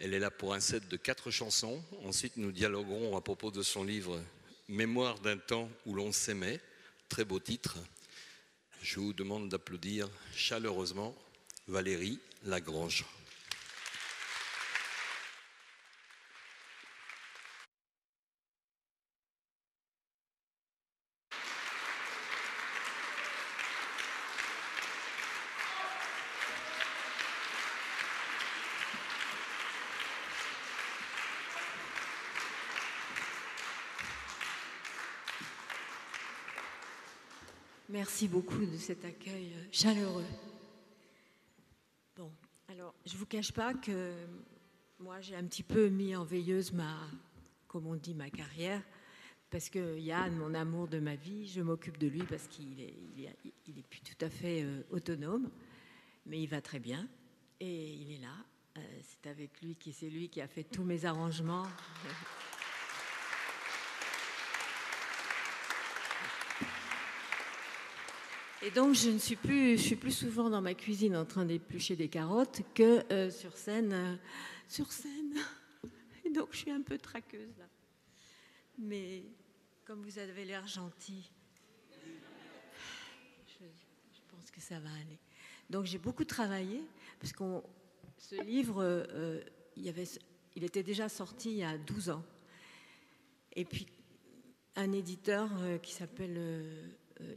Elle est là pour un set de 4 chansons. Ensuite, nous dialoguerons à propos de son livre « Mémoire d'un temps où l'on s'aimait ». Très beau titre. Je vous demande d'applaudir chaleureusement Valérie Lagrange. Merci beaucoup de cet accueil chaleureux. Bon, alors, je ne vous cache pas que moi, j'ai un petit peu mis en veilleuse comme on dit, ma carrière, parce que Yann, mon amour de ma vie, je m'occupe de lui parce qu'il est plus tout à fait autonome, mais il va très bien et il est là. C'est avec lui c'est lui qui a fait tous mes arrangements. Et donc, je suis plus souvent dans ma cuisine en train d'éplucher des carottes que sur scène. Et donc, je suis un peu traqueuse là. Mais comme vous avez l'air gentil, je pense que ça va aller. Donc, j'ai beaucoup travaillé parce que ce livre, il était déjà sorti il y a 12 ans. Et puis, un éditeur qui s'appelle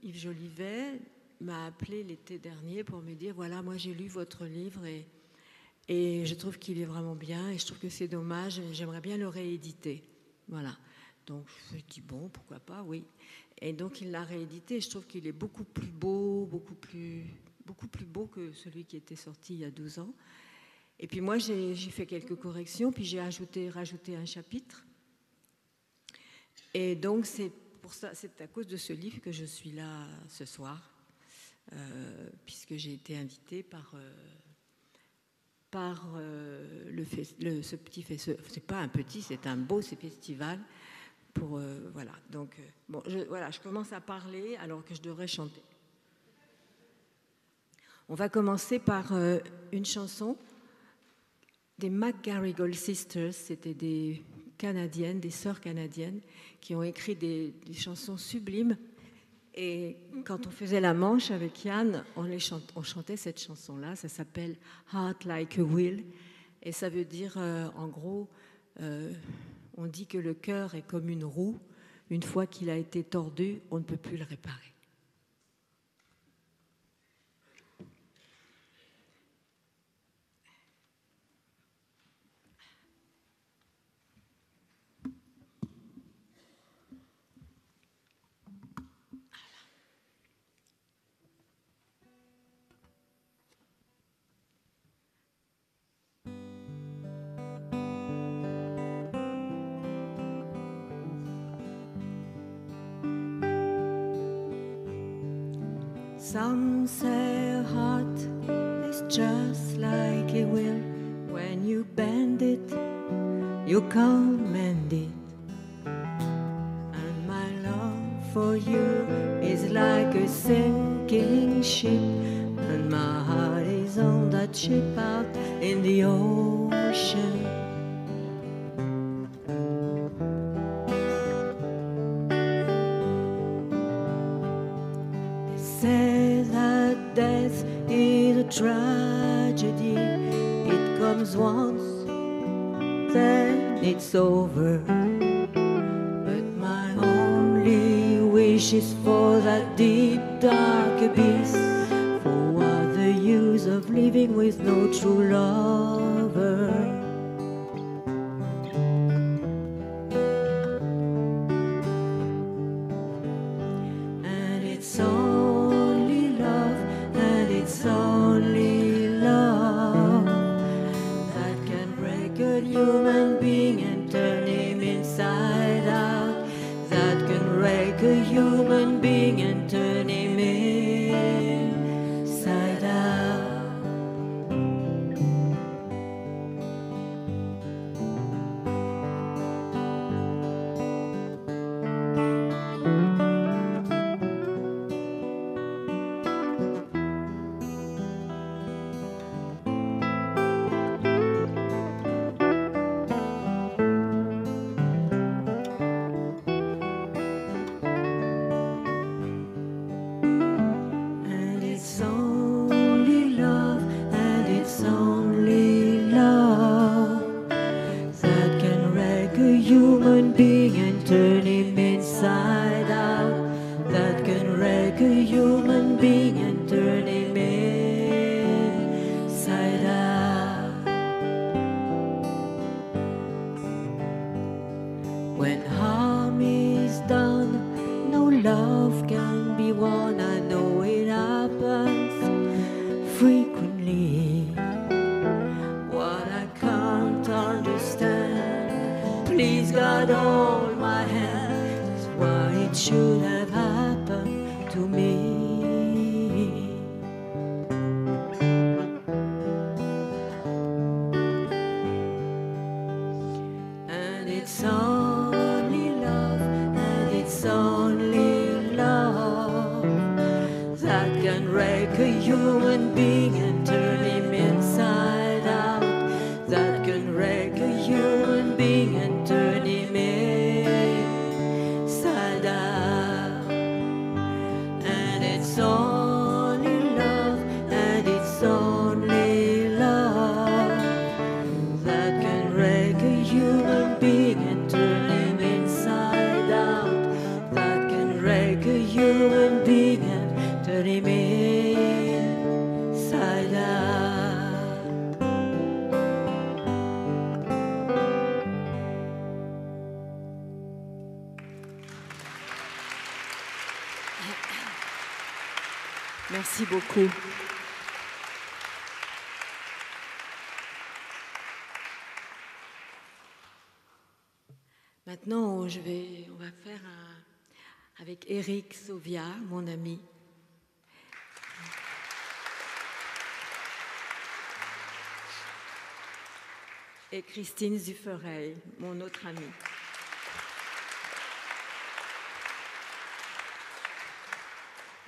Yves Jolivet m'a appelé l'été dernier pour me dire voilà, moi j'ai lu votre livre et je trouve qu'il est vraiment bien et je trouve que c'est dommage, j'aimerais bien le rééditer. Voilà. Donc je me dis bon, pourquoi pas, oui. Et donc il l'a réédité et je trouve qu'il est beaucoup plus beau, beaucoup plus beau que celui qui était sorti il y a 12 ans. Et puis moi j'ai fait quelques corrections, puis j'ai rajouté un chapitre. Et donc c'est à cause de ce livre que je suis là ce soir, puisque j'ai été invitée par ce petit festival. C'est pas un petit, c'est un beau festival. Voilà. Donc, je commence à parler alors que je devrais chanter. On va commencer par une chanson des McGarrigle Sisters. C'était des sœurs canadiennes qui ont écrit des chansons sublimes. Et quand on faisait la manche avec Yann, on chantait cette chanson-là. Ça s'appelle Heart Like a Wheel. Et ça veut dire, en gros, on dit que le cœur est comme une roue. Une fois qu'il a été tordu, on ne peut plus le réparer. Some say a heart is just like a wheel. When you bend it, you can't mend it. And my love for you is like a sinking ship. And my heart is on that ship out in the ocean. Death is a tragedy. It comes once, then it's over. But my only wish is for that deep, dark abyss. For what the use of living with no true lover? Human being and turn him inside out. That can wreck a human being and turn him inside out. got all my hand. That's why it should have happened to me. And it's only love, and it's only love that can wreck a human being and turn him inside out. That can wreck a human being and turn him inside out. And it's only love, and it's only love that can wreck a human being and turn him inside out. That can wreck a human being and turn him inside out. Merci beaucoup. Maintenant, on va faire avec Éric Sauvia, mon ami. Et Christine Zufferey, mon autre amie.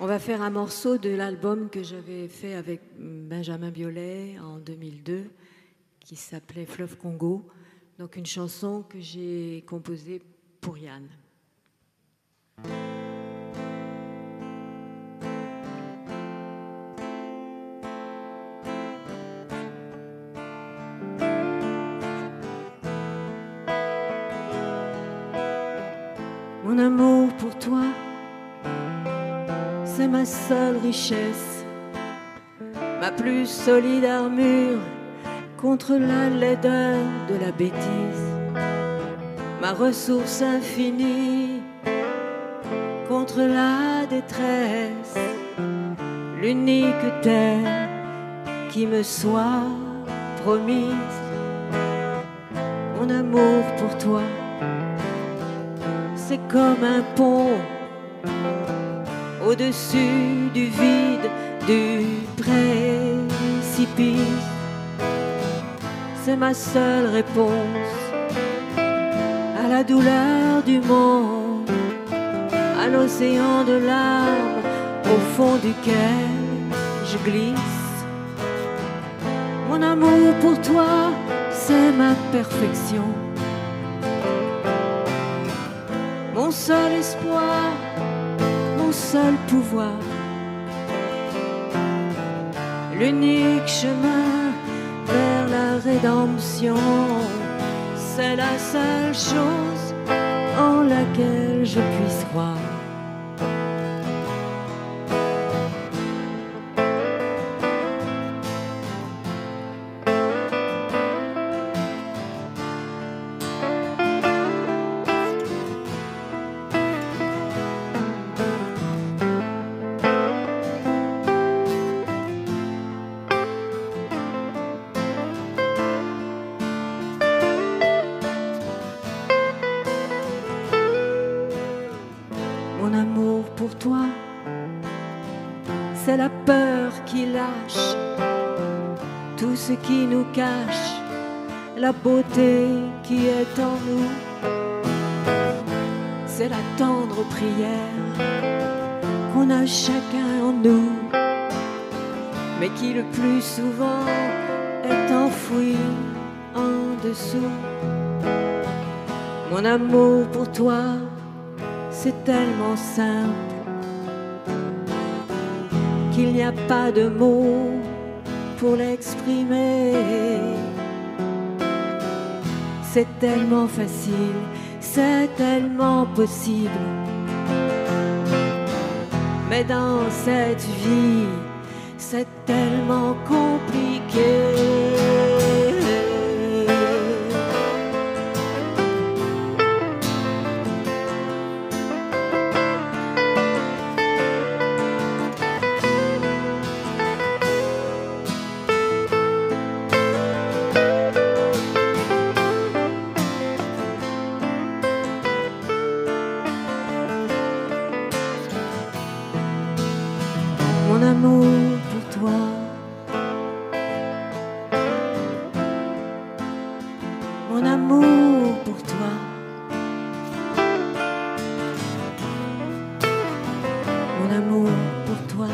On va faire un morceau de l'album que j'avais fait avec Benjamin Biolay en 2002, qui s'appelait Fleuve Congo. Donc une chanson que j'ai composée pour Yann. Mon amour pour toi, c'est ma seule richesse, ma plus solide armure contre la laideur de la bêtise, ma ressource infinie contre la détresse, l'unique terre qui me soit promise. Mon amour pour toi, c'est comme un pont au-dessus du vide, du précipice. C'est ma seule réponse à la douleur du monde, à l'océan de larmes au fond duquel je glisse. Mon amour pour toi, c'est ma perfection, mon seul espoir, mon seul pouvoir, l'unique chemin vers la rédemption. C'est la seule chose en laquelle je puisse croire. Mon amour pour toi, c'est la peur qui lâche tout ce qui nous cache, la beauté qui est en nous. C'est la tendre prière qu'on a chacun en nous, mais qui le plus souvent est enfouie en dessous. Mon amour pour toi, c'est tellement simple qu'il n'y a pas de mots pour l'exprimer. C'est tellement facile, c'est tellement possible. Mais dans cette vie, c'est tellement compliqué. mon amour pour toi. Mon amour pour toi.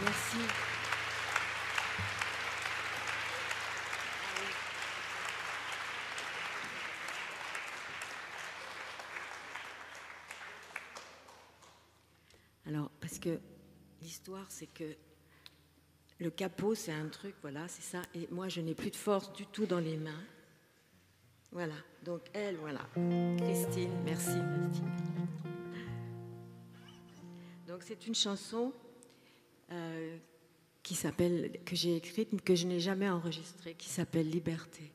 Merci. Alors, parce que l'histoire, c'est que le capot, c'est un truc, voilà, c'est ça. Et moi, je n'ai plus de force du tout dans les mains. Voilà, donc elle, voilà. Christine, merci Christine. Donc c'est une chanson qui s'appelle, que j'ai écrite, mais que je n'ai jamais enregistrée, qui s'appelle Liberté,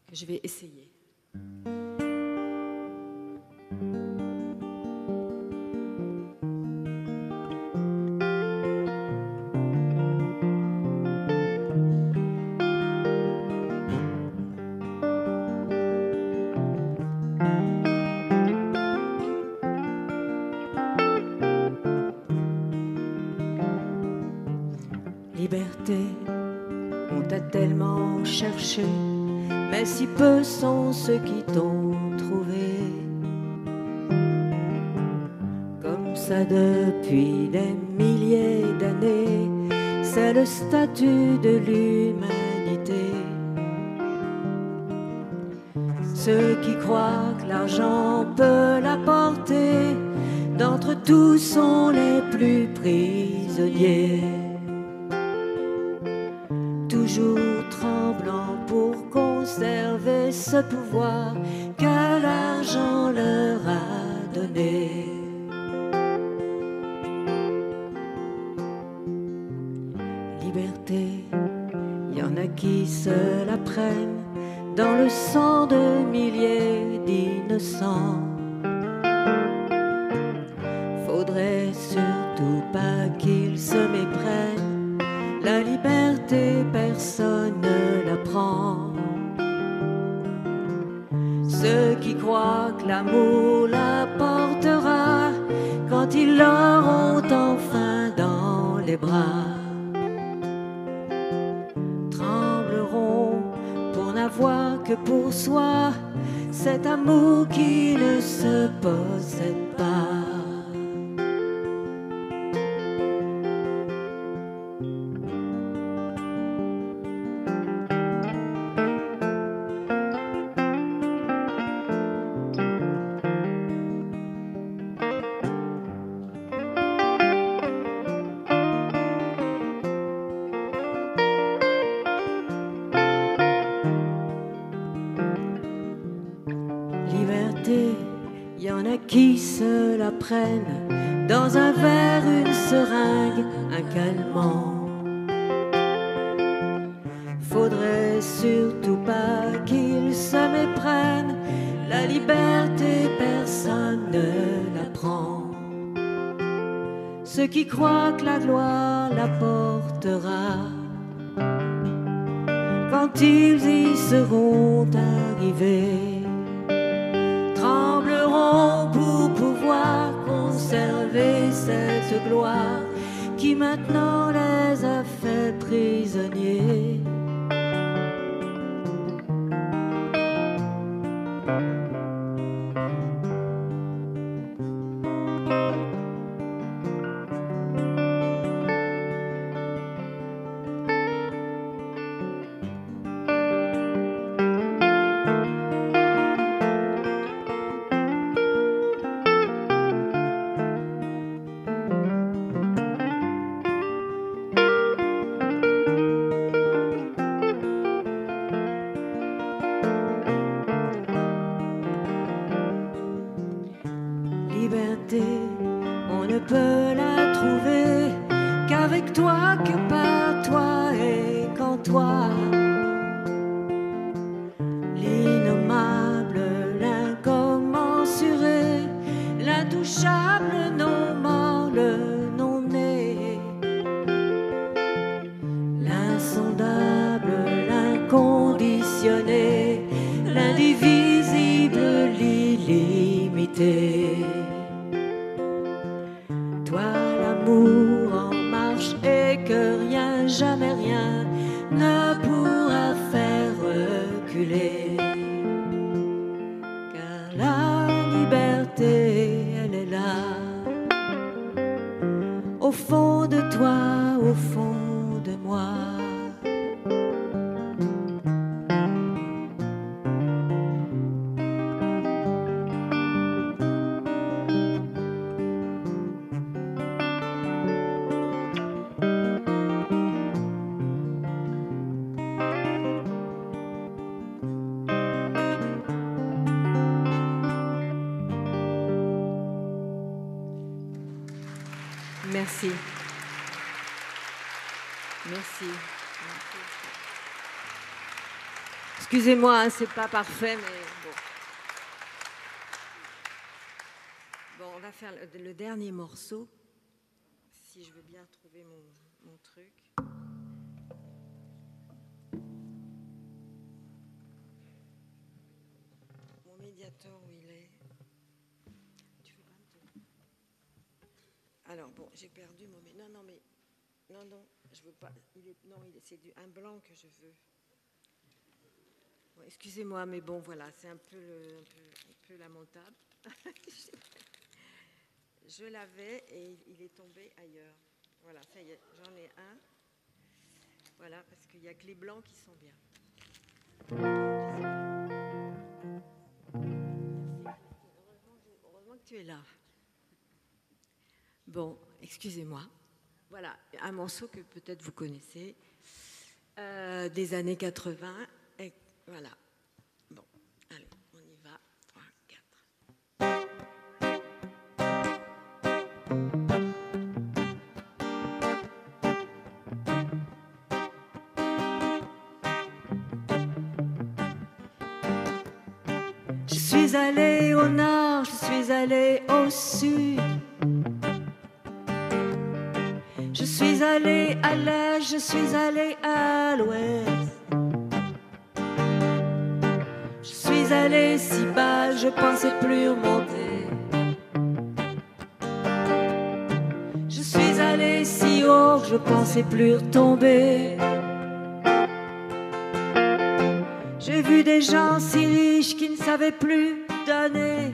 que je vais essayer. Liberté, on t'a tellement cherché, mais si peu sont ceux qui t'ont trouvé. Comme ça depuis des milliers d'années, c'est le statut de l'humanité. Ceux qui croient que l'argent peut l'apporter, d'entre tous sont les plus prisonniers. Toujours tremblant pour conserver ce pouvoir que l'argent leur a donné. Liberté, il y en a qui se la prennent dans le sang de milliers d'innocents. Faudrait surtout pas qu'ils se méprennent. La liberté, personne ne la prend. Ceux qui croient que l'amour l'apportera quand ils l'auront enfin dans les bras, trembleront pour n'avoir que pour soi cet amour qui ne se possède pas. Il y en a qui se la prennent dans un verre, une seringue, un calmant. Faudrait surtout pas qu'ils se méprennent. La liberté, personne ne la prend. Ceux qui croient que la gloire l'apportera quand ils y seront arrivés, trembleront pour pouvoir conserver cette gloire qui maintenant les a fait prisonniers. Liberté, on ne peut la trouver qu'avec toi, que par toi et qu'en toi. L'innommable, l'incommensuré, l'intouchable, non mort, le non né, l'insondable, l'incommensuré, ne pourra faire reculer. Car la liberté, elle est là, au fond de toi, au fond de moi. Merci. Merci. Excusez-moi, hein, c'est pas parfait, mais bon. Bon, on va faire le dernier morceau, si je veux bien trouver mon truc. Mon médiator, où il est? Tu veux pas me donner? Alors bon, j'ai perdu mon... Non, je veux pas. C'est un blanc que je veux. Bon, excusez-moi, mais bon, voilà, c'est un peu lamentable. Je l'avais et il est tombé ailleurs. Voilà, ça y est, j'en ai un. Voilà, parce qu'il n'y a que les blancs qui sont bien. Heureusement que tu es là. Bon, excusez-moi. Voilà, un morceau que peut-être vous connaissez, des années 80. Et voilà. Bon, allez, on y va. 3, 4. Je suis allée au nord, je suis allée au sud. Je suis allée à l'est, je suis allée à l'ouest. Je suis allée si bas, je pensais plus remonter. Je suis allée si haut, je pensais plus retomber. J'ai vu des gens si riches qui ne savaient plus donner.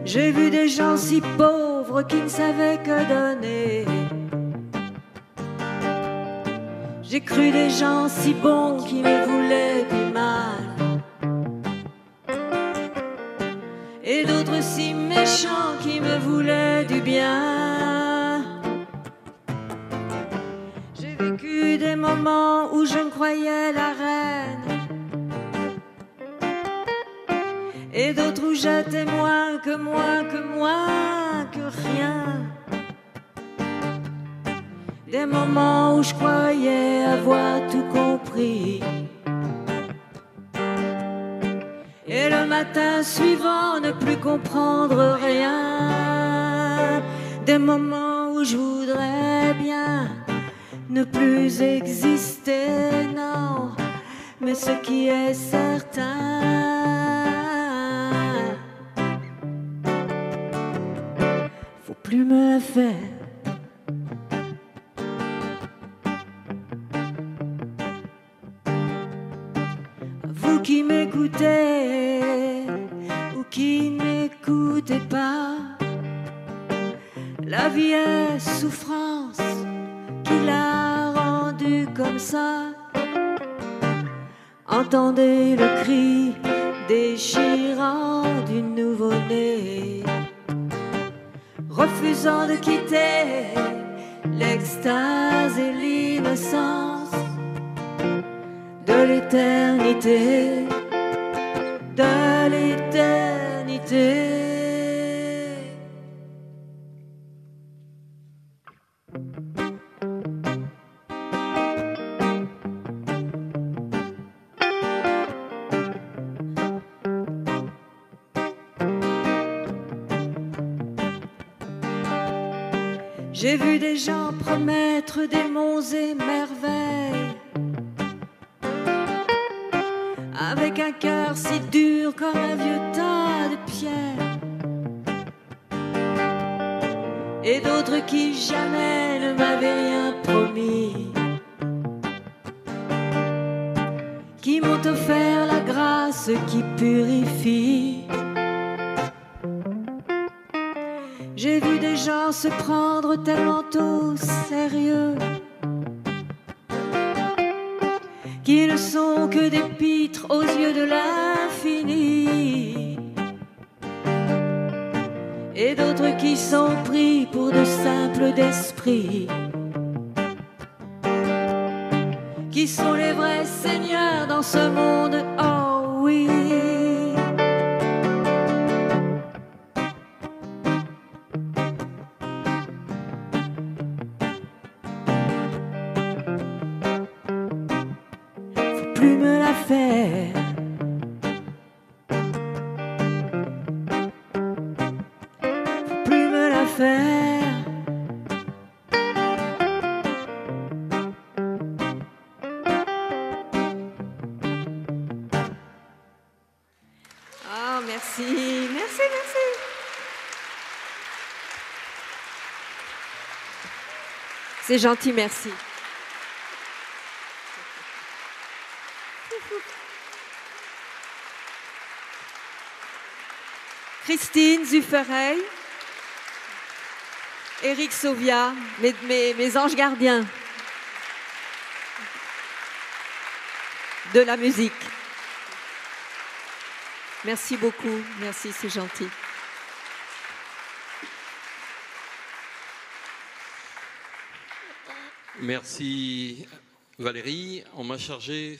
J'ai vu des gens si pauvres qui ne savaient que donner. J'ai cru des gens si bons qui me voulaient du mal. Et d'autres si méchants qui me voulaient du bien. J'ai vécu des moments où je me croyais la reine. Et d'autres où j'étais moins que rien. Des moments où je croyais avoir tout compris. Et le matin suivant ne plus comprendre rien. Des moments où je voudrais bien ne plus exister, non. Mais ce qui est certain, plus me la faire. Vous qui m'écoutez ou qui n'écoutez pas, la vie est souffrance qui l'a rendue comme ça. Entendez le cri déchirant du nouveau-né, refusant de quitter l'extase et l'innocence de l'éternité, de l'éternité. J'ai vu des gens promettre des monts et merveilles, avec un cœur si dur comme un vieux tas de pierres, et d'autres qui jamais ne m'avaient rien promis. qui m'ont offert la grâce qui purifie. J'ai vu des gens se prendre tellement au sérieux qui ne sont que des pitres aux yeux de l'infini, et d'autres qui sont pris pour de simples d'esprit, qui sont les vrais seigneurs dans ce monde, oh oui. Faut plus me la faire. Faut plus me la faire. Ah, merci, merci, merci. C'est gentil, merci. Christine Zufferey, Éric Sauvia, mes anges gardiens de la musique. Merci beaucoup, merci, c'est gentil. Merci Valérie. On m'a chargé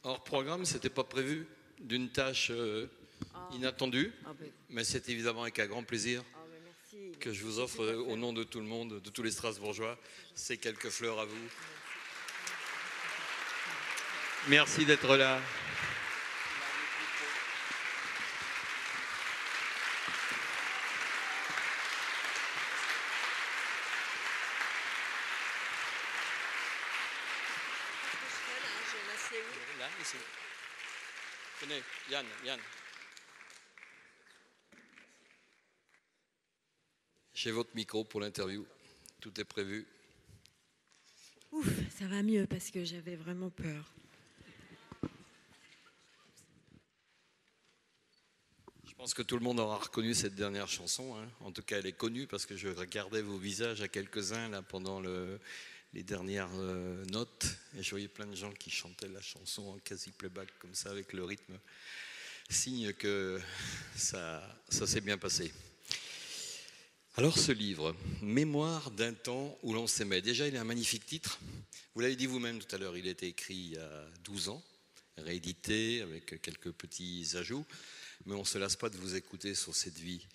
hors programme, c'était pas prévu, d'une tâche inattendue, mais c'est évidemment avec un grand plaisir que je vous offre au nom de tout le monde, de tous les Strasbourgeois, ces quelques fleurs à vous. Merci d'être là. Là, ici. Venez, Yann. J'ai votre micro pour l'interview. Tout est prévu. Ouf, ça va mieux parce que j'avais vraiment peur. Je pense que tout le monde aura reconnu cette dernière chanson. Hein. En tout cas, elle est connue parce que je regardais vos visages à quelques-uns là pendant les dernières notes et je voyais plein de gens qui chantaient la chanson en quasi playback comme ça avec le rythme. Signe que ça s'est bien passé. Alors ce livre, Mémoire d'un temps où l'on s'aimait. Déjà, il a un magnifique titre. Vous l'avez dit vous-même tout à l'heure, il a été écrit il y a 12 ans, réédité avec quelques petits ajouts. Mais on ne se lasse pas de vous écouter sur cette vie,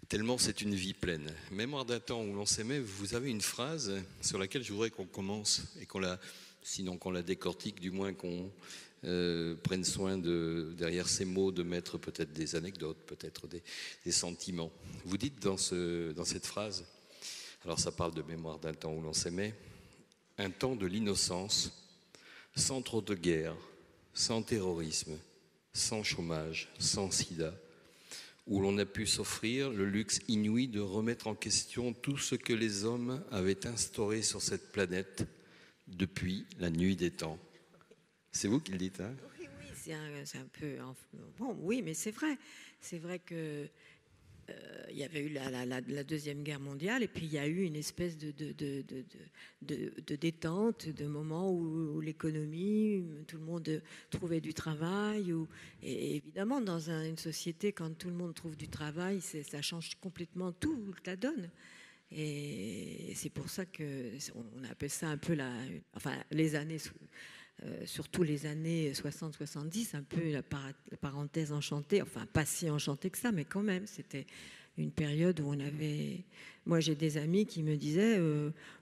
tellement c'est une vie pleine. Mémoire d'un temps où l'on s'aimait, vous avez une phrase sur laquelle je voudrais qu'on commence, et sinon qu'on la décortique, du moins qu'on prenne soin derrière ces mots, de mettre peut-être des anecdotes, peut-être des sentiments. Vous dites dans cette phrase, alors ça parle de mémoire d'un temps où l'on s'aimait, un temps de l'innocence, sans trop de guerre, sans terrorisme, sans chômage, sans sida, où l'on a pu s'offrir le luxe inouï de remettre en question tout ce que les hommes avaient instauré sur cette planète depuis la nuit des temps. C'est vous qui le dites, hein ? Oui, c'est un peu... Bon, oui, mais c'est vrai. C'est vrai que il y avait eu la Deuxième Guerre mondiale et puis il y a eu une espèce de détente, de moments où l'économie, tout le monde trouvait du travail. Et évidemment, dans une société, quand tout le monde trouve du travail, ça change complètement tout, la donne. Et c'est pour ça qu'on appelle ça un peu les années... surtout les années 60-70, un peu la parenthèse enchantée, enfin pas si enchantée que ça, mais quand même, c'était une période où on avait... Moi, j'ai des amis qui me disaient,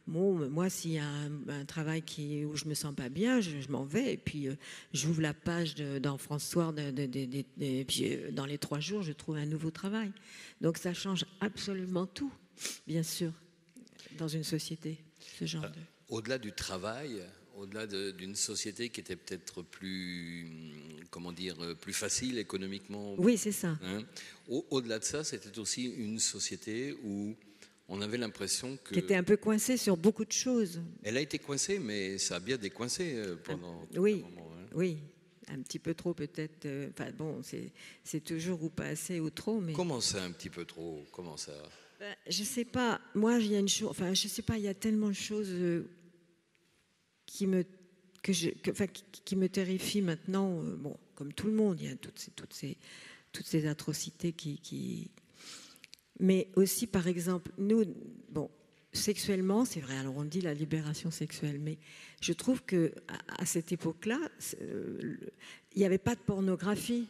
moi, s'il y a un travail où je me sens pas bien, je m'en vais, et puis j'ouvre la page dans France Soir, et puis dans les 3 jours, je trouve un nouveau travail. Donc ça change absolument tout, bien sûr, dans une société, ce genre de... Au-delà du travail... Au-delà d'une société qui était peut-être plus facile économiquement. Oui, c'est ça. Hein. Au-delà de ça, c'était aussi une société où on avait l'impression que... Qui était un peu coincée sur beaucoup de choses. Elle a été coincée, mais ça a bien décoincé pendant tout un moment. Hein. Oui, un petit peu trop peut-être. Enfin bon, c'est toujours ou pas assez ou trop, mais. Comment ça, un petit peu trop? Comment ça? Ben, je sais pas. Moi, il y a une chose. Enfin, je sais pas. Il y a tellement de choses qui me qui me terrifient maintenant. Bon, comme tout le monde, il y a toutes ces atrocités qui. Mais aussi, par exemple, nous, bon, sexuellement, c'est vrai. Alors on dit la libération sexuelle, mais je trouve que à cette époque-là, il n'y avait pas de pornographie.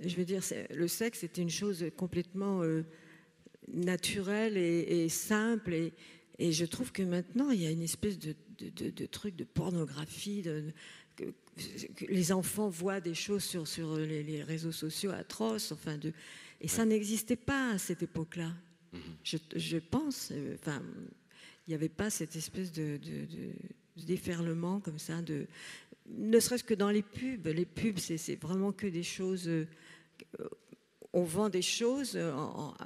Je veux dire, le sexe était une chose complètement naturelle et simple. Et je trouve que maintenant, il y a une espèce de truc de pornographie, que les enfants voient des choses sur les réseaux sociaux atroces. Enfin, et ça n'existait pas à cette époque-là. Je pense. Enfin, il n'y avait pas cette espèce de déferlement comme ça, ne serait-ce que dans les pubs. Les pubs, c'est vraiment que des choses. On vend des choses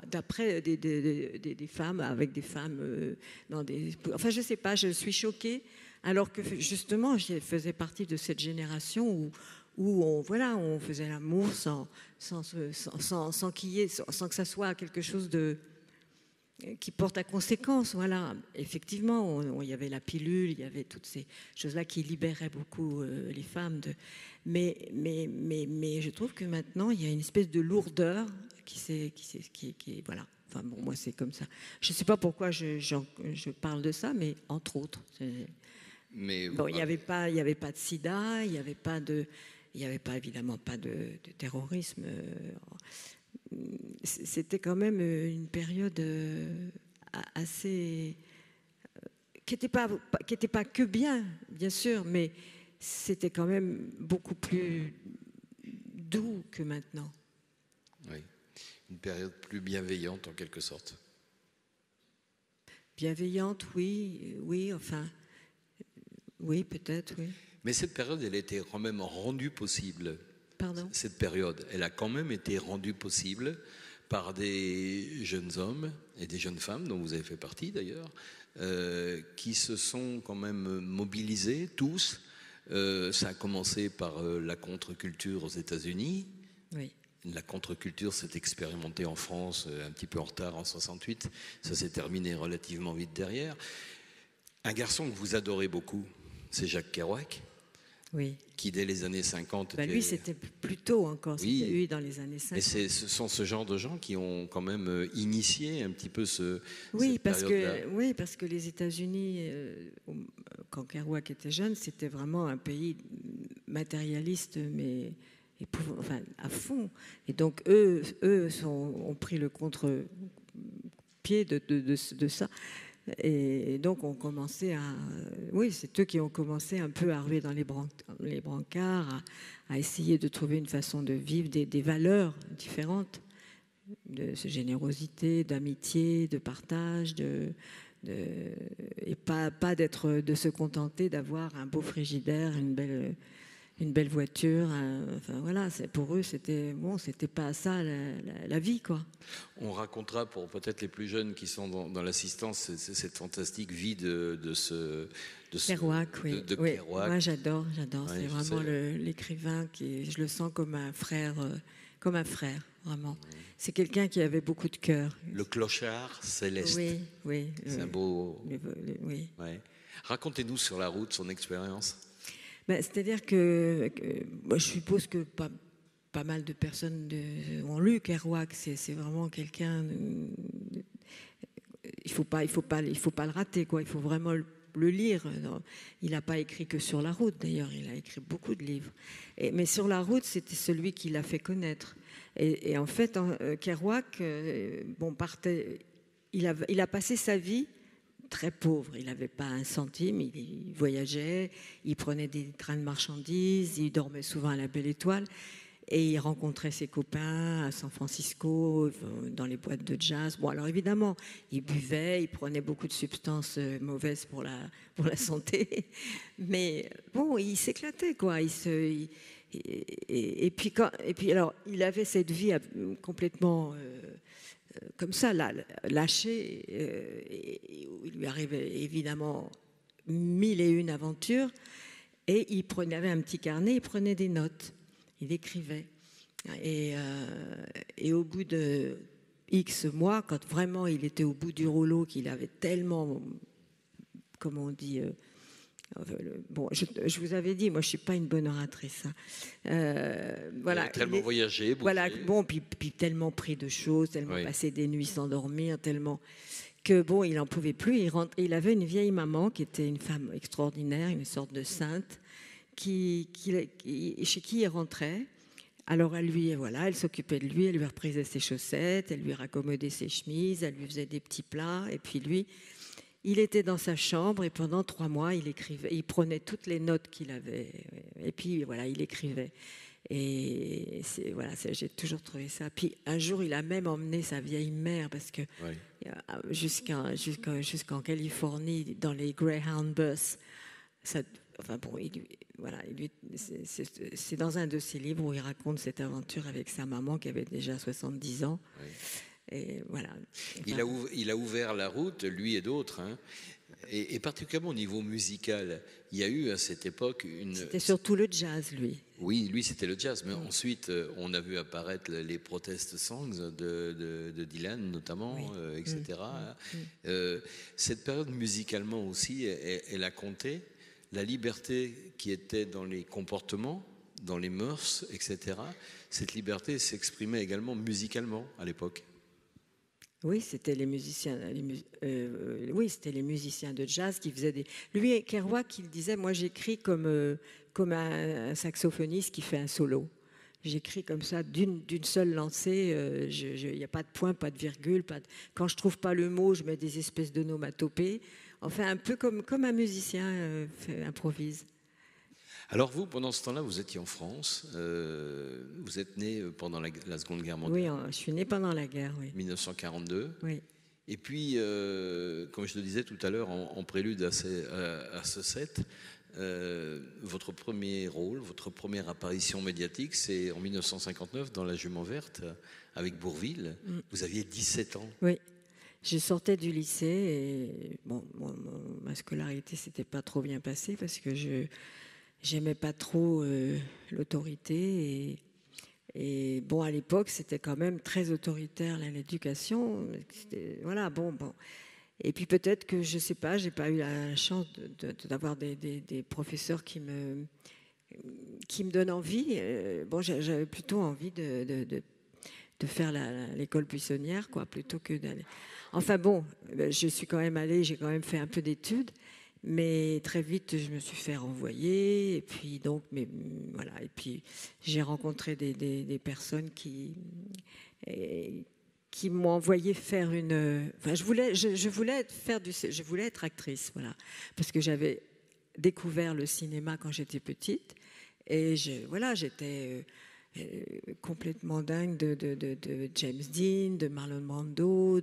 d'après des femmes, avec des femmes dans des. Enfin, je sais pas. Je suis choquée, alors que justement, je faisais partie de cette génération où on faisait l'amour sans que ça soit quelque chose qui porte à conséquence. Voilà. Effectivement, il y avait la pilule, il y avait toutes ces choses-là qui libéraient beaucoup les femmes. Mais je trouve que maintenant, il y a une espèce de lourdeur qui voilà. Enfin bon, moi c'est comme ça. Je ne sais pas pourquoi je parle de ça, mais entre autres. Mais bon, il n'y avait pas de sida, il n'y avait pas évidemment pas de terrorisme. C'était quand même une période assez qui n'était pas que bien sûr, mais c'était quand même beaucoup plus doux que maintenant. Oui, une période plus bienveillante en quelque sorte. Bienveillante, oui, enfin, oui, peut-être, oui. Mais cette période, elle était quand même rendue possible. Pardon ? Cette période, elle a quand même été rendue possible par des jeunes hommes et des jeunes femmes, dont vous avez fait partie d'ailleurs, qui se sont quand même mobilisés tous. Ça a commencé par la contre-culture aux États-Unis. Oui. La contre-culture s'est expérimentée en France un petit peu en retard en 68. Ça s'est terminé relativement vite derrière. Un garçon que vous adorez beaucoup, c'est Jacques Kerouac. Oui. Qui dès les années 50... Lui, c'était plus tôt encore, oui. C'était lui dans les années 50. Et ce sont ce genre de gens qui ont quand même initié un petit peu cette période-là. Oui, parce que les États-Unis, quand Kerouac était jeune, c'était vraiment un pays matérialiste, mais enfin, à fond. Et donc, eux ont pris le contre-pied de ça. Et donc, on commençait c'est eux qui ont commencé un peu à ruer dans les brancards, à essayer de trouver une façon de vivre des valeurs différentes, de générosité, d'amitié, de partage, et pas de se contenter d'avoir un beau frigidaire, une belle voiture. Enfin voilà, pour eux, c'était pas ça la vie, quoi. On racontera pour peut-être les plus jeunes qui sont dans l'assistance cette fantastique vie de Kerouac, oui. Kerouac. Moi, j'adore. Ouais, c'est vraiment l'écrivain je le sens comme un frère, vraiment. C'est quelqu'un qui avait beaucoup de cœur. Le clochard céleste. Oui. C'est un beau. Oui. Ouais. Racontez-nous sur la route son expérience. C'est-à-dire que moi, je suppose que pas mal de personnes ont lu Kerouac. C'est vraiment quelqu'un. Il faut pas le rater, quoi. Il faut vraiment le lire. Il n'a pas écrit que sur la route, d'ailleurs. Il a écrit beaucoup de livres. Mais sur la route, c'était celui qui l'a fait connaître. Et en fait, Kerouac, il a passé sa vie très pauvre, il n'avait pas un centime, il voyageait, il prenait des trains de marchandises, il dormait souvent à la Belle Étoile et il rencontrait ses copains à San Francisco, dans les boîtes de jazz. Bon, alors évidemment, il buvait, il prenait beaucoup de substances mauvaises pour la santé, mais bon, il s'éclatait, quoi. Et puis alors, il avait cette vie complètement comme ça, lâché, et il lui arrivait évidemment 1001 aventures. Et il avait un petit carnet, il prenait des notes, il écrivait. Et au bout de X mois, quand vraiment il était au bout du rouleau, qu'il avait tellement, comment on dit, bon, je vous avais dit, moi je suis pas une bonne oratrice. Voilà, il a tellement voyagé, bouffé. Voilà, bon, puis tellement pris de choses, tellement passé des nuits sans dormir, tellement que bon, il en pouvait plus. Il avait une vieille maman qui était une femme extraordinaire, une sorte de sainte, chez qui il rentrait. Alors elle s'occupait de lui, elle lui reprisait ses chaussettes, elle lui raccommodait ses chemises, elle lui faisait des petits plats. Et puis lui, il était dans sa chambre et pendant 3 mois, il écrivait, il prenait toutes les notes qu'il avait. Et puis voilà, il écrivait. Et j'ai toujours trouvé ça. Puis un jour, il a même emmené sa vieille mère parce que jusqu'en Californie, dans les Greyhound bus. C'est dans un de ses livres où il raconte cette aventure avec sa maman qui avait déjà 70 ans. Oui. Et voilà. Il a ouvert la route, lui et d'autres, hein. Et particulièrement au niveau musical, il y a eu à cette époque C'était surtout le jazz, lui. Oui, lui c'était le jazz, mais ensuite on a vu apparaître les protest songs de Dylan notamment, oui. Etc. Cette période musicalement aussi, elle a compté. La liberté qui était dans les comportements, dans les mœurs, etc., cette liberté s'exprimait également musicalement à l'époque. Oui, c'était les musiciens. C'était les musiciens de jazz qui faisaient des. Lui, Kerouac, il disait, moi, j'écris comme un saxophoniste qui fait un solo. J'écris comme ça d'une seule lancée. Il n'y a pas de point, pas de virgule. Quand je trouve pas le mot, je mets des espèces d'onomatopées. Enfin, un peu comme un musicien improvise. Alors vous, pendant ce temps-là, vous étiez en France. Vous êtes né pendant la Seconde Guerre mondiale. Oui, je suis né pendant la guerre, oui. 1942. Oui. Et puis, comme je le disais tout à l'heure, en prélude à ce set, votre premier rôle, votre première apparition médiatique, c'est en 1959 dans La Jument Verte avec Bourvil. Vous aviez 17 ans. Oui. Je sortais du lycée et bon, ma scolarité s'était pas trop bien passée parce que j'aimais pas trop l'autorité et bon, à l'époque c'était quand même très autoritaire l'éducation. Voilà, bon. Et puis peut-être que je sais pas, j'ai pas eu la chance d'avoir des professeurs qui me donnent envie. Bon, j'avais plutôt envie de faire l'école buissonnière, quoi, plutôt que d'aller. Enfin bon, je suis quand même allée, j'ai quand même fait un peu d'études, mais très vite je me suis fait renvoyer. Et puis donc, voilà. Et puis j'ai rencontré des personnes qui m'ont envoyé faire une. Enfin, je voulais être actrice, voilà, parce que j'avais découvert le cinéma quand j'étais petite, et j'étais complètement dingue de James Dean, de Marlon Brando,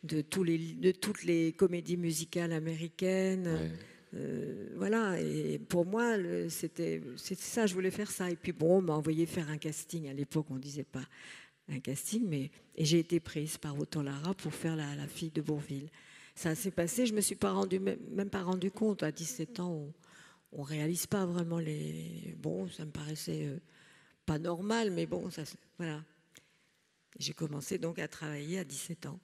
de toutes les comédies musicales américaines. Ouais. Voilà, et pour moi, c'était ça, je voulais faire ça. Et puis bon, on m'a envoyé faire un casting. À l'époque, on ne disait pas un casting, et j'ai été prise par Otto Lara pour faire la fille de Bourvil. Ça s'est passé, je ne me suis même pas rendu compte. À 17 ans, on ne réalise pas vraiment Bon, ça me paraissait pas normal, mais bon, voilà. J'ai commencé donc à travailler à 17 ans.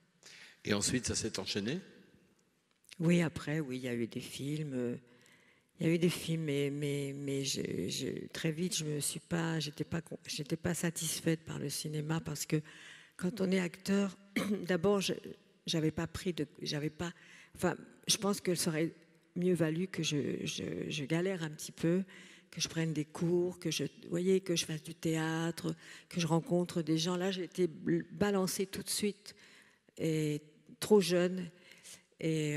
Et ensuite, ça s'est enchaîné ? Oui, après, oui, il y a eu des films. Il y a eu des films, mais très vite, j'étais pas satisfaite par le cinéma parce que quand on est acteur, d'abord, je pense que ça aurait mieux valu que je galère un petit peu, que je prenne des cours, que je fasse du théâtre, que je rencontre des gens. Là, j'ai été balancée tout de suite et trop jeune. Et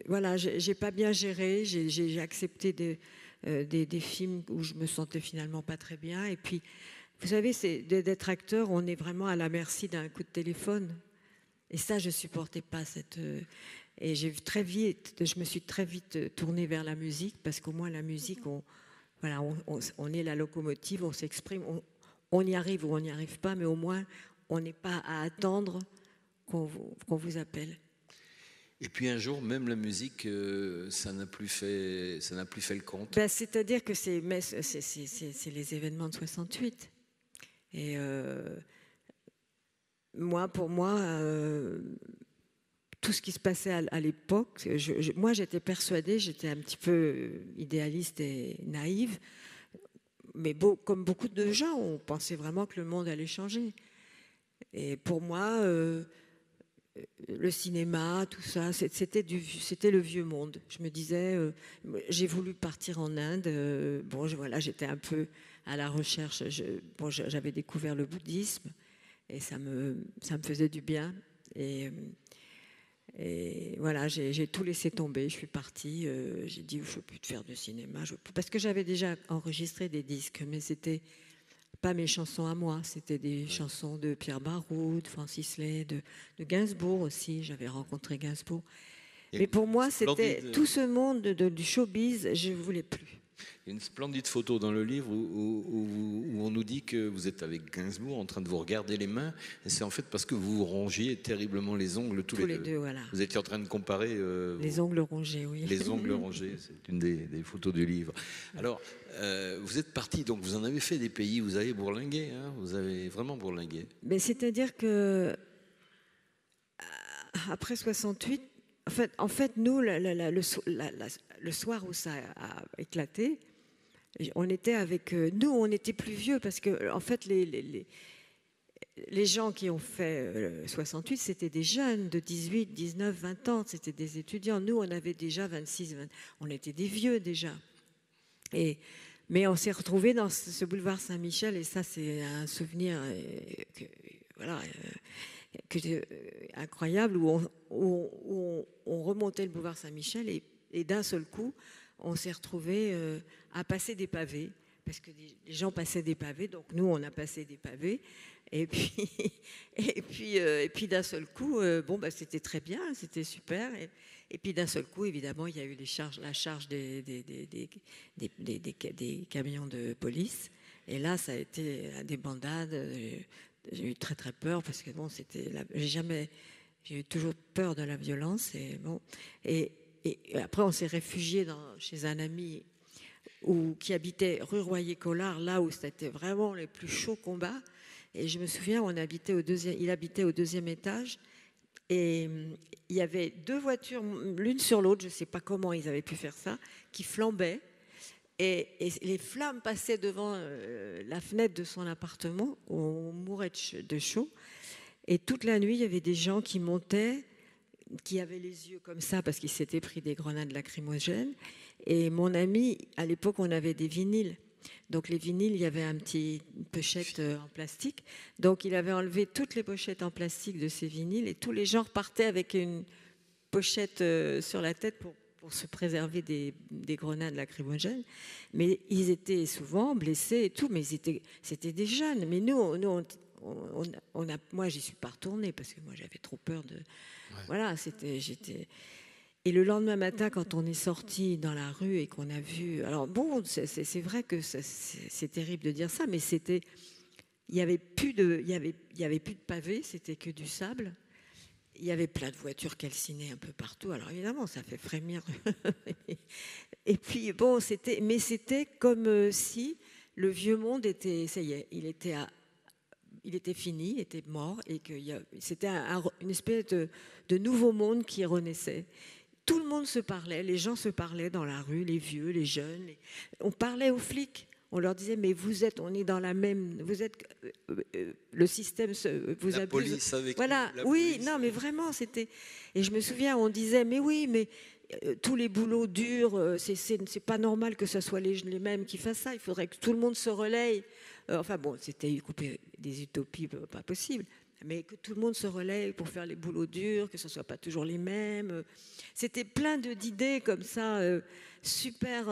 voilà, j'ai pas bien géré. J'ai accepté des films où je me sentais finalement pas très bien. Et puis, vous savez, d'être acteur, on est vraiment à la merci d'un coup de téléphone. Et ça, je supportais pas et je me suis très vite tournée vers la musique parce qu'au moins la musique, on est la locomotive, on s'exprime, on y arrive ou on n'y arrive pas, mais au moins on n'est pas à attendre qu'on vous appelle. Et puis un jour, même la musique, ça n'a plus fait le compte. Ben, c'est-à-dire que c'est les événements de 68. Et pour moi, tout ce qui se passait à l'époque, moi j'étais persuadée, j'étais un petit peu idéaliste et naïve, mais comme beaucoup de gens, on pensait vraiment que le monde allait changer. Et pour moi, le cinéma, tout ça, c'était le vieux monde. Je me disais, j'ai voulu partir en Inde. Voilà, j'étais un peu à la recherche. J'avais découvert le bouddhisme et ça me faisait du bien. Et voilà, j'ai tout laissé tomber. Je suis partie. J'ai dit, je ne veux plus faire de cinéma. Parce que j'avais déjà enregistré des disques, mais c'était pas mes chansons à moi, c'était des chansons de Pierre Barraud, de Francis Lay, de Gainsbourg aussi. J'avais rencontré Gainsbourg. Mais pour moi, c'était tout ce monde du showbiz, je ne voulais plus. Il y a une splendide photo dans le livre où on nous dit que vous êtes avec Gainsbourg en train de vous regarder les mains. Et c'est en fait parce que vous rongiez terriblement les ongles tous les deux. Voilà. Vous étiez en train de comparer... les ongles rongés, oui. Les ongles rongés, c'est une des photos du livre. Alors, vous êtes parti, donc vous en avez fait des pays, vous avez bourlingué, hein, vous avez vraiment bourlingué. Mais c'est-à-dire que après 68, en fait nous, le soir où ça a éclaté, on était avec... nous, on était plus vieux parce que, en fait, les gens qui ont fait 68, c'était des jeunes de 18, 19, 20 ans, c'était des étudiants. Nous, on avait déjà 26, 20, on était des vieux déjà. Mais on s'est retrouvés dans ce boulevard Saint-Michel, et ça, c'est un souvenir incroyable, où on remontait le boulevard Saint-Michel, et d'un seul coup, on s'est retrouvés à passer des pavés, parce que les gens passaient des pavés, donc nous, on a passé des pavés. Et puis d'un seul coup, c'était très bien, c'était super. Et puis d'un seul coup, évidemment, il y a eu la charge des camions de police. Et là, ça a été la débandade. J'ai eu très très peur parce que j'ai eu toujours peur de la violence. Et après, on s'est réfugié chez un ami qui habitait rue Royer-Collard, là où c'était vraiment les plus chauds combats. Et je me souviens, il habitait au deuxième étage, et il y avait deux voitures, l'une sur l'autre, je ne sais pas comment ils avaient pu faire ça, qui flambaient, et les flammes passaient devant la fenêtre de son appartement, où on mourait de chaud. Et toute la nuit, il y avait des gens qui montaient, qui avaient les yeux comme ça parce qu'ils s'étaient pris des grenades lacrymogènes. Et mon ami, à l'époque, on avait des vinyles. Donc les vinyles, il y avait une pochette en plastique. Donc il avait enlevé toutes les pochettes en plastique de ces vinyles, et tous les gens repartaient avec une pochette sur la tête pour se préserver des grenades lacrymogènes. Mais ils étaient souvent blessés et tout, mais c'était des jeunes. Mais nous moi, j'y suis pas retournée parce que moi, j'avais trop peur de... Ouais. Voilà, Et le lendemain matin, quand on est sorti dans la rue et qu'on a vu... Alors bon, c'est vrai que c'est terrible de dire ça, mais il y avait plus de pavés, c'était que du sable. Il y avait plein de voitures calcinées un peu partout. Alors évidemment, ça fait frémir. Et puis bon, c'était comme si le vieux monde était... Ça y est, il était fini, il était mort, et que c'était une espèce de nouveau monde qui renaissait. Tout le monde se parlait, les gens se parlaient dans la rue, les vieux, les jeunes. On parlait aux flics, on leur disait, mais on est dans la même, le système vous abuse. La police avec voilà, nous, oui, police. Non, mais vraiment, c'était... Et je me souviens, on disait, mais oui, mais tous les boulots durs, c'est pas normal que ce soit les mêmes qui fassent ça, il faudrait que tout le monde se relaye. Enfin bon, c'était des utopies pas possibles, mais que tout le monde se relaye pour faire les boulots durs, que ce ne soit pas toujours les mêmes. C'était plein d'idées comme ça, super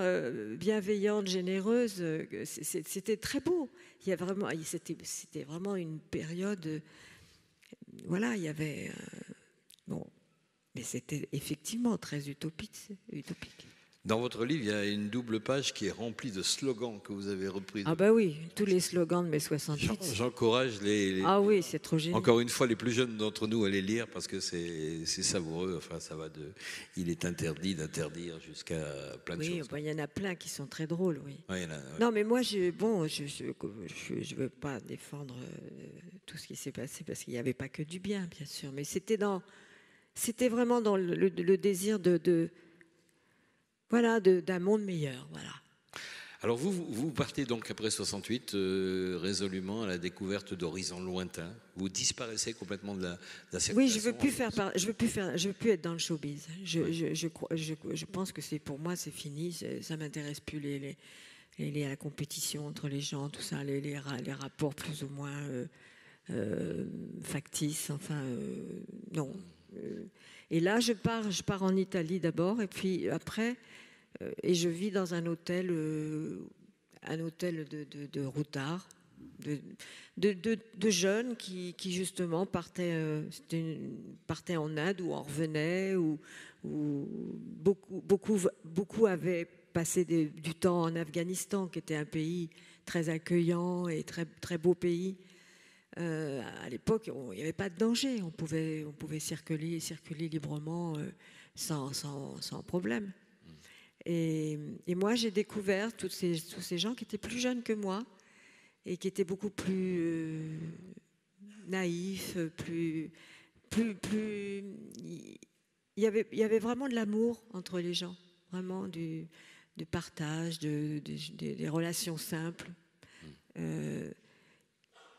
bienveillantes, généreuses. C'était très beau. C'était vraiment une période... voilà, il y avait... bon, mais c'était effectivement très utopique. Dans votre livre, il y a une double page qui est remplie de slogans que vous avez repris. Ah bah oui, tous les slogans de mai 68. J'encourage Ah oui, c'est trop génial. encore une fois les plus jeunes d'entre nous à les lire parce que c'est savoureux. Enfin, ça va de il est interdit d'interdire jusqu'à plein de oui, choses. bah, il y en a plein qui sont très drôles, oui. Ouais, ouais. Non, mais moi, je veux pas défendre tout ce qui s'est passé parce qu'il n'y avait pas que du bien, bien sûr. Mais c'était vraiment dans le désir d'un monde meilleur, voilà. Alors vous partez donc après 68 résolument à la découverte d'horizons lointains. Vous disparaissez complètement de la circulation. Oui, je veux plus être dans le showbiz. Je pense que pour moi c'est fini. Ça m'intéresse plus la compétition entre les gens, tout ça, les rapports plus ou moins factices. Enfin, non. Et là, je pars en Italie d'abord, et puis après. Et je vis dans un hôtel de routard, de jeunes qui justement partaient en Inde ou en revenaient, ou beaucoup avaient passé du temps en Afghanistan, qui était un pays très accueillant et très, très beau pays. À l'époque, il n'y avait pas de danger, on pouvait circuler librement sans problème. Et moi, j'ai découvert tous ces gens qui étaient plus jeunes que moi et qui étaient beaucoup plus naïfs, plus. Il y avait vraiment de l'amour entre les gens, vraiment du partage, des relations simples.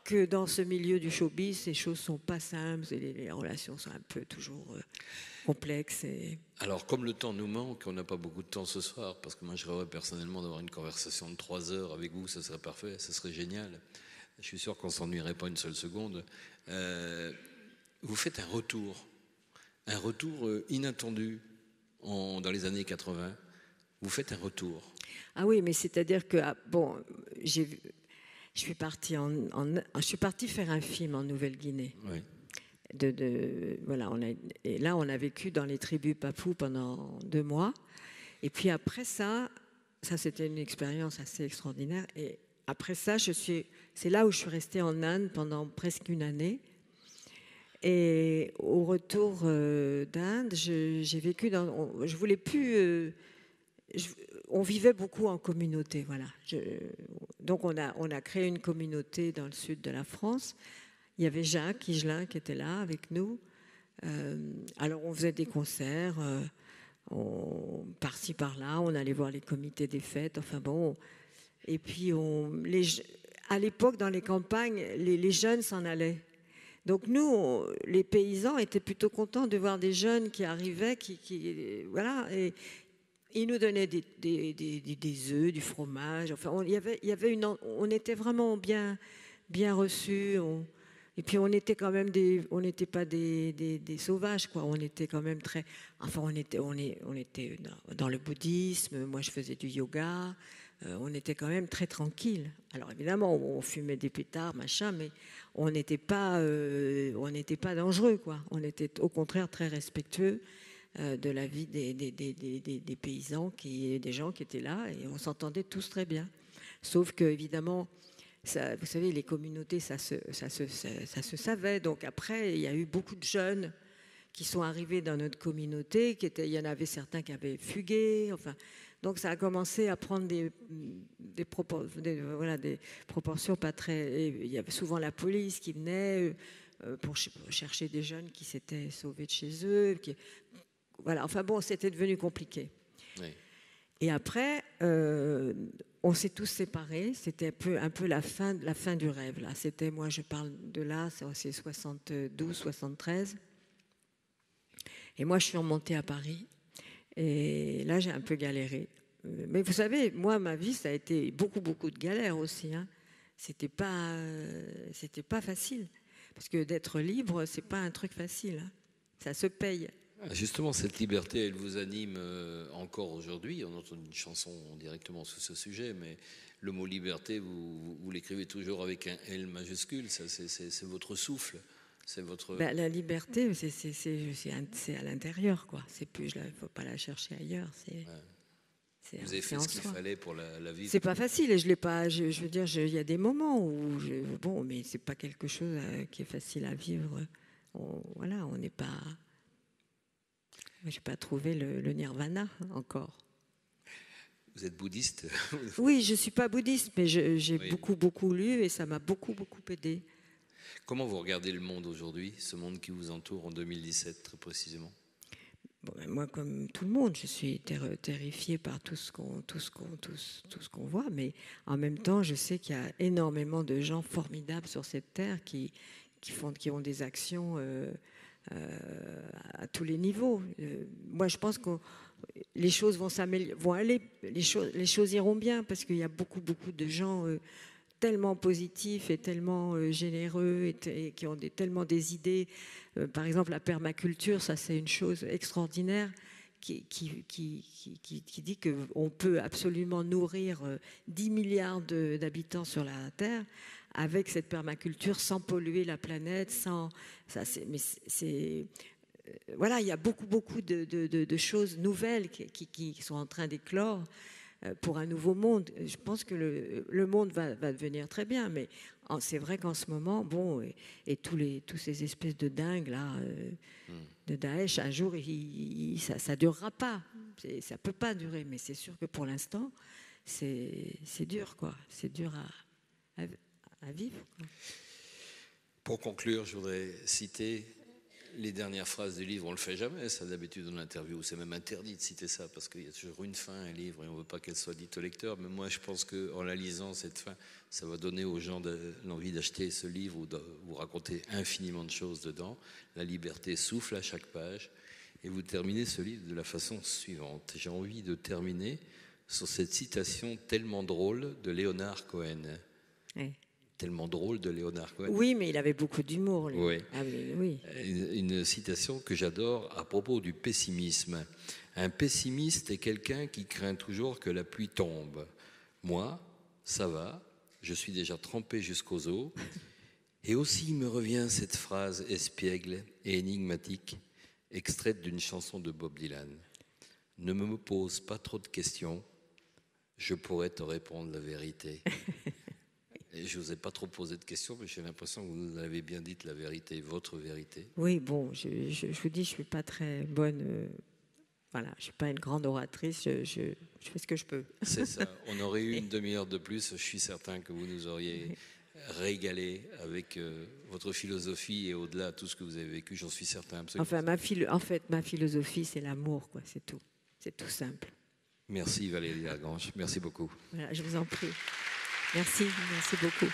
Que dans ce milieu du showbiz, ces choses sont pas simples et les relations sont un peu toujours complexes. Alors, comme le temps nous manque, on n'a pas beaucoup de temps ce soir, parce que moi, je rêverais personnellement d'avoir une conversation de 3 heures avec vous, ça serait parfait, ça serait génial. Je suis sûr qu'on ne s'ennuierait pas une seule seconde. Vous faites un retour inattendu dans les années 80. Vous faites un retour. Ah oui, mais c'est-à-dire que, je suis partie faire un film en Nouvelle-Guinée. Oui. Voilà, et là, on a vécu dans les tribus papous pendant 2 mois. Et puis après ça c'était une expérience assez extraordinaire. Et après ça, c'est là où je suis restée en Inde pendant presque une année. Et au retour d'Inde, j'ai vécu je voulais plus. On vivait beaucoup en communauté, voilà. Donc on a créé une communauté dans le sud de la France. Il y avait Jacques Higelin qui était là avec nous. Alors on faisait des concerts, par-ci par-là, on allait voir les comités des fêtes. Enfin bon, et puis à l'époque dans les campagnes, les jeunes s'en allaient. Donc nous, les paysans étaient plutôt contents de voir des jeunes qui arrivaient, voilà. Et ils nous donnaient des œufs, du fromage. Enfin, on était vraiment bien reçus. Et puis on était quand même on n'était pas des sauvages, quoi. On était quand même très. Enfin, on était dans le bouddhisme. Moi, je faisais du yoga. On était quand même très tranquille. Alors évidemment, on fumait des pétards, machin, mais on n'était pas dangereux, quoi. On était au contraire très respectueux de la vie des paysans, des gens qui étaient là, et on s'entendait tous très bien. Sauf que évidemment, vous savez, les communautés, ça se savait. Donc après, il y a eu beaucoup de jeunes qui sont arrivés dans notre communauté. Il y en avait certains qui avaient fugué. Enfin, donc ça a commencé à prendre des proportions pas très. Et il y avait souvent la police qui venait pour chercher des jeunes qui s'étaient sauvés de chez eux. Voilà. Enfin bon, c'était devenu compliqué. Oui. Et après, on s'est tous séparés. C'était un peu la fin du rêve. Là, c'était, moi, je parle de là, c'est 72, 73. Et moi, je suis remontée à Paris. Et là, j'ai un peu galéré. Mais vous savez, moi, ma vie, ça a été beaucoup, beaucoup de galères aussi. Hein. C'était pas facile. Parce que d'être libre, c'est pas un truc facile. Hein. Ça se paye. Justement, cette liberté, elle vous anime encore aujourd'hui. On entend une chanson directement sur ce sujet, mais le mot liberté, vous l'écrivez toujours avec un L majuscule. C'est votre souffle. C'est votre... la liberté, c'est à l'intérieur, quoi. Il ne faut pas la chercher ailleurs. Ouais. Vous avez fait ce qu'il fallait pour la vivre. C'est pas facile, et je l'ai pas. Je veux dire, il y a des moments où bon, mais c'est pas quelque chose qui est facile à vivre. Voilà, on n'est pas. J'ai pas trouvé le nirvana encore. Vous êtes bouddhiste? Oui, je suis pas bouddhiste, mais j'ai beaucoup lu et ça m'a beaucoup aidé. Comment vous regardez le monde aujourd'hui, ce monde qui vous entoure en 2017 très précisément? Bon, moi, comme tout le monde, je suis terrifiée par tout ce qu'on voit, mais en même temps, je sais qu'il y a énormément de gens formidables sur cette terre qui ont des actions à tous les niveaux. Moi, je pense que les choses vont s'améliorer, les choses iront bien, parce qu'il y a beaucoup de gens tellement positifs et tellement généreux et qui ont tellement des idées. Par exemple, la permaculture, ça c'est une chose extraordinaire qui dit qu'on peut absolument nourrir 10 milliards d'habitants sur la Terre avec cette permaculture sans polluer la planète, voilà, il y a beaucoup de choses nouvelles qui sont en train d'éclore pour un nouveau monde. Je pense que le monde va devenir très bien, mais c'est vrai qu'en ce moment, bon, et tous ces espèces de dingues là, de Daesh, un jour, ça durera pas. Ça peut pas durer, mais c'est sûr que pour l'instant, c'est dur, quoi. C'est dur à vivre, quoi. Pour conclure, je voudrais citer les dernières phrases du livre. On le fait jamais, ça, d'habitude, en interview. C'est même interdit de citer ça, parce qu'il y a toujours une fin, un livre, et on ne veut pas qu'elle soit dite au lecteur. Mais moi, je pense qu'en la lisant, cette fin, ça va donner aux gens l'envie d'acheter ce livre ou de vous raconter infiniment de choses dedans. La liberté souffle à chaque page. Et vous terminez ce livre de la façon suivante. J'ai envie de terminer sur cette citation tellement drôle de Leonard Cohen. Oui. Tellement drôle de Leonard Cohen. Oui, mais il avait beaucoup d'humour, lui. Oui. Ah, oui. Une citation que j'adore à propos du pessimisme. Un pessimiste est quelqu'un qui craint toujours que la pluie tombe. Moi, ça va, je suis déjà trempé jusqu'aux os. Et aussi, il me revient cette phrase espiègle et énigmatique, extraite d'une chanson de Bob Dylan. Ne me pose pas trop de questions, je pourrais te répondre la vérité. Et je ne vous ai pas trop posé de questions, mais j'ai l'impression que vous avez bien dit la vérité, votre vérité. Oui, bon, je vous dis, je ne suis pas très bonne. Voilà, je ne suis pas une grande oratrice, je fais ce que je peux. C'est ça. On aurait eu une demi-heure de plus. Je suis certain que vous nous auriez régalé avec votre philosophie et au-delà tout ce que vous avez vécu. J'en suis certain. Absolument. Enfin, ma philosophie, c'est l'amour, quoi. C'est tout. C'est tout simple. Merci Valérie Lagrange. Merci beaucoup. Voilà, je vous en prie. Merci beaucoup.